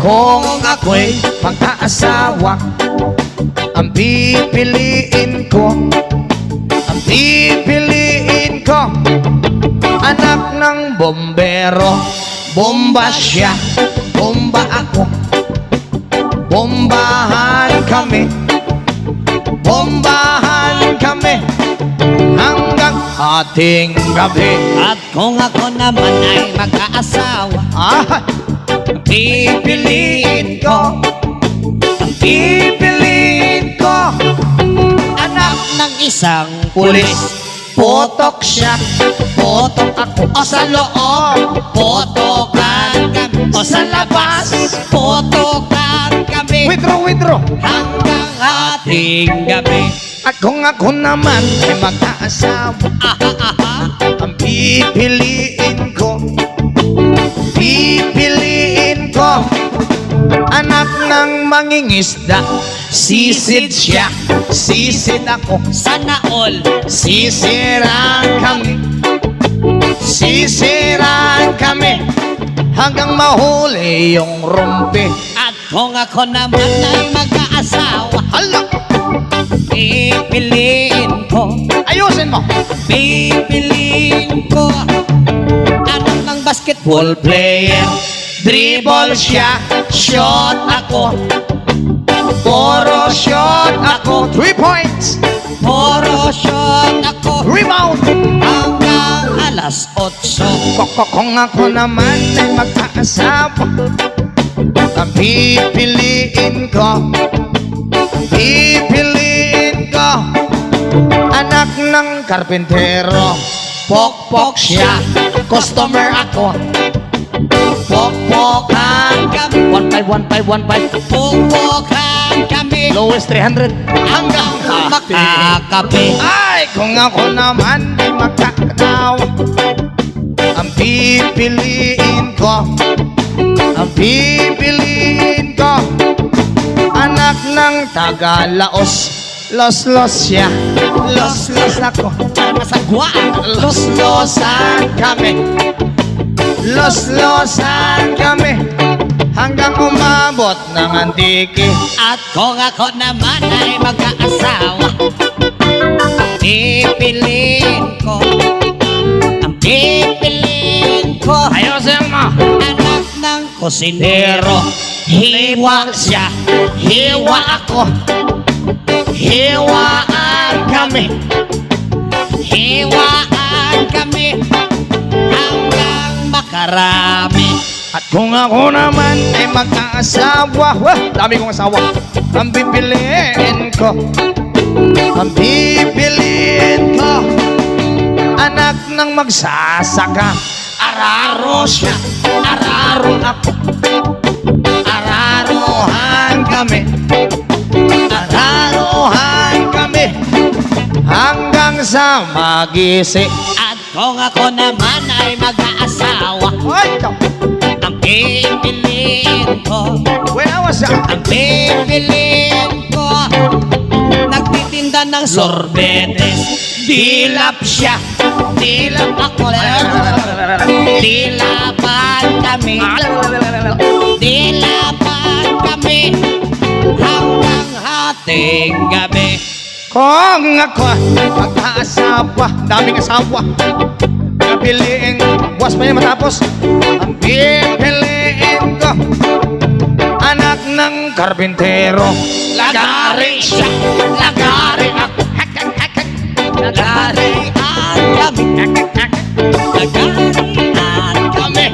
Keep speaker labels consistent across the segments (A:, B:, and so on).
A: Kung ako'y mag-aasawa, ang pipiliin ko, anak ng bombero. Bomba siya, bomba ako, bombahan kami hanggang ating gabi.
B: At kung ako naman ay mag-aasawa,
A: Pipiliin ko,
B: anak ng isang pulis.
A: Potok siya, potok ako.
B: O sa loob, potokan kami. O sa labas, potokan kami.
A: Withdraw.
B: Hanggang ating gabi.
A: At kung ako naman ay mag-aasawa, ang pipiliin ko, anak ng mangingisda. Sisid siya, sisid ako.
B: Sana all,
A: Sisiraan kami hanggang mahuli yung rumpi.
B: at kung ako naman ay mag-aasawa,
A: Hala!
B: pipiliin ko,
A: Ayusin mo!
B: anak ng basketball
A: Player, dribble siya, shot ako. Puro shot ako. 3 points!
B: puro shot ako
A: Rebound!
B: hanggang alas 8.
A: Kung ako naman ay mag-aasawa, ang pipiliin ko, anak ng karpintero. Pokpok siya, customer ako. Pokpokan kami. 1-5.
B: Pupukan kami
A: Lowest 300 hanggang
B: makakape.
A: Ay, kung ako naman ay magkakatawa, ang pipiliin ko, anak ng Tagalaos. Los siya, los ako.
B: Para masagwaan,
A: Los-losan kami hanggang umabot ng antiki.
B: at kung ako naman ay mag-aasawa, pipiliin ko
A: Ayusin mo!
B: anak ng kusinero.
A: Hiwa siya, hiwa ako. Hiwaan kami
B: hanggang makarami.
A: At kung ako naman ay mag-aasawa, dami kong asawa, ang pipiliin ko, anak ng magsasaka. Araro siya, araro ako. Araruhan kami hanggang sa magising.
B: At kung ako naman ay mag-aasawa,
A: Ay,
B: ang pipiliin ko, nagtitinda ng sorbetes. Dilap siya, dilap ako. Dilapan kami hanggang ating gabi.
A: Kung ako mag-aasawa, daming asawa, pipiliin, buwas pa niya matapos, ang pipiliin ko, anak ng karpintero. Lagari siya, lagari ako.
B: Nagarian kami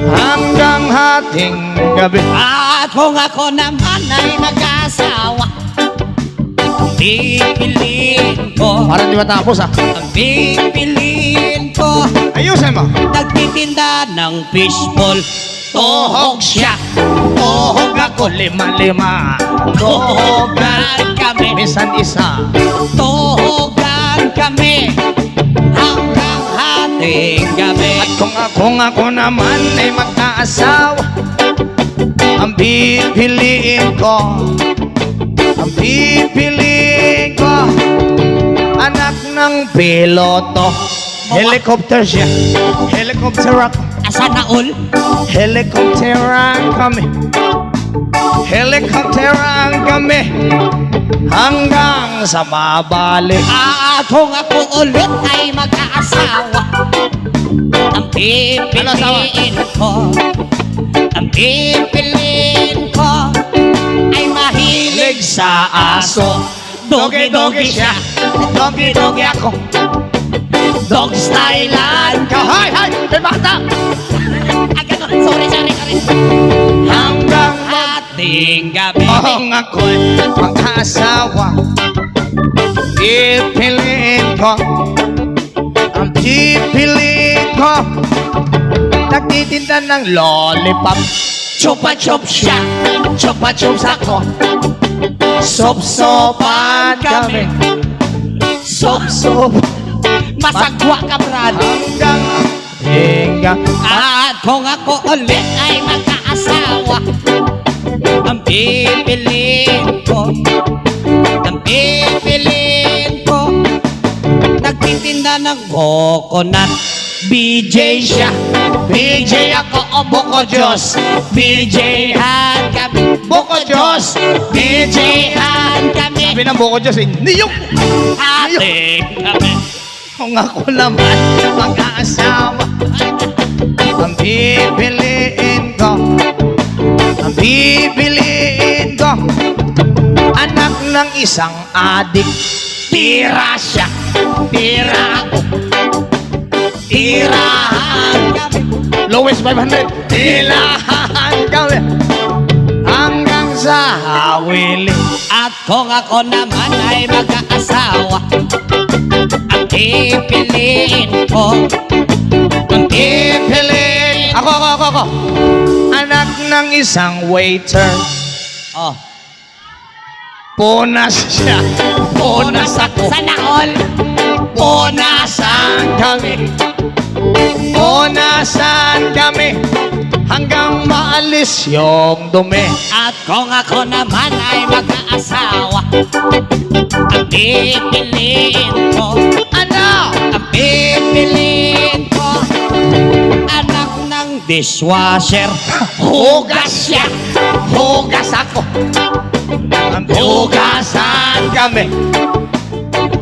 A: Hanggang hating gabi.
B: at kung ako naman ay mag-asawa, pipiliin ko,
A: Parang di matapos
B: ang pipiliin ko,
A: Ayusin mo.
B: nagtitinda ng fishball.
A: Tuhog siya, tuhog ako. Lima.
B: Tuhogan kami,
A: Minsan isa.
B: tuhogan kami hanggang hating gabi.
A: At kung ako naman ay mag-aasawa, ang pipiliin ko, anak ng piloto. Helicopter siya, helicopter ako.
B: Asa na all?
A: Helicopteran kami Helikopteran kami hanggang sa mabalik.
B: At kung ako ulit ay mag-aasawa, ang pipiliin ko, ang pipiliin ko ay mahilig sa aso. Dogi-dogi siya, dogi-dogi ako, dog stylean ka.
A: Hay, hay, may bata!
B: Ah, ganun. Sorry.
A: Hanggang
B: Ating gabi.
A: kung ako'y mag-asawa, pipiliin ko, ang pipiliin ko, nagtitinda ng lollipop.
B: Chupa-chup siya, chupa-chups ako,
A: Sop-sopan kami,
B: Sop-sop, masagwa ka, Brad.
A: hanggang hanggang
B: At kung ako ulit ay magkaasawa, ang pipiliin ko, nagtitinda ng coconut. BJ siya, BJ ako, o Boko Diyos. BJ han kami, Boko Diyos. BJ han kami,
A: sabi ng buko Diyos, niyok!
B: ating kami.
A: Kung ako naman mag-aasawa, ang pipiliin ko, anak ng isang adik.
B: Tira siya, tira ako, tirahan kami.
A: Lowest 500. Tirahan kami hanggang sa hawili.
B: At kung ako naman ay mag-aasawa, ang pipiliin ko, ang pipiliin
A: Ako. Anak ng isang waiter.
B: oh,
A: Punas siya. Punas ako.
B: sana all,
A: Punasan kami. Punasan kami hanggang maalis yung dumi.
B: At kung ako naman ay mag-aasawa, ang pipiliin ko,
A: Ano?
B: ang pipiliin ko, anak ng dishwasher. Hugas siya, hugas ako,
A: Hugasan kami.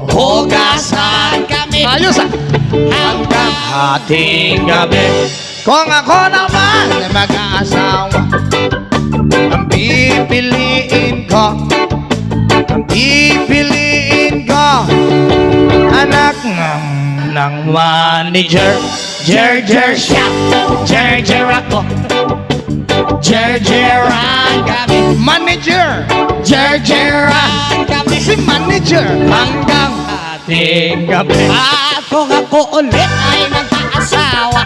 B: hugasan kami.
A: Ayos ah.
B: Hanggang
A: Ating gabi. Kung ako naman ay mag-aasawa, ang pipiliin ko, anak ng manager.
B: Jer siya, jer ako, jeran kami,
A: Manager.
B: jeran kami.
A: Si manager.
B: Hanggang
A: Ating gabi.
B: at kung ako ulit ay mag-aasawa,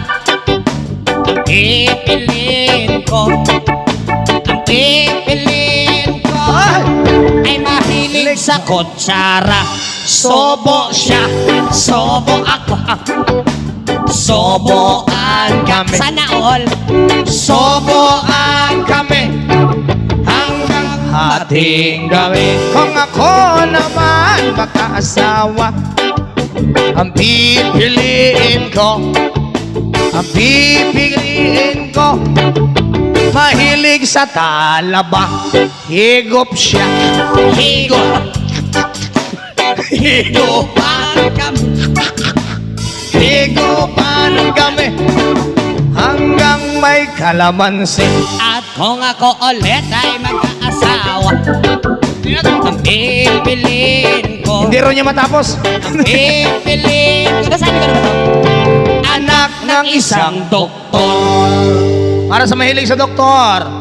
B: ang pipiliin ko,
A: Ay!
B: ay mahilig sa kutsara. Sobo siya, sobo ako, soboan kami. Sana all, soboan kami. Hanggang
A: Ating gabi. Kung ako naman mag-aasawa, ang pipiliin ko, mahilig sa talaba. Higop siya.
B: Higupan kami.
A: Higupan kami hanggang may kalamansi.
B: At kung ako ulit ay mag-aasawa, ang pipiliin ko,
A: Hindi rin niya matapos.
B: pipiliin ko, sabi ko naman to, anak ng isang doktor.
A: Para sa mahilig sa doktor.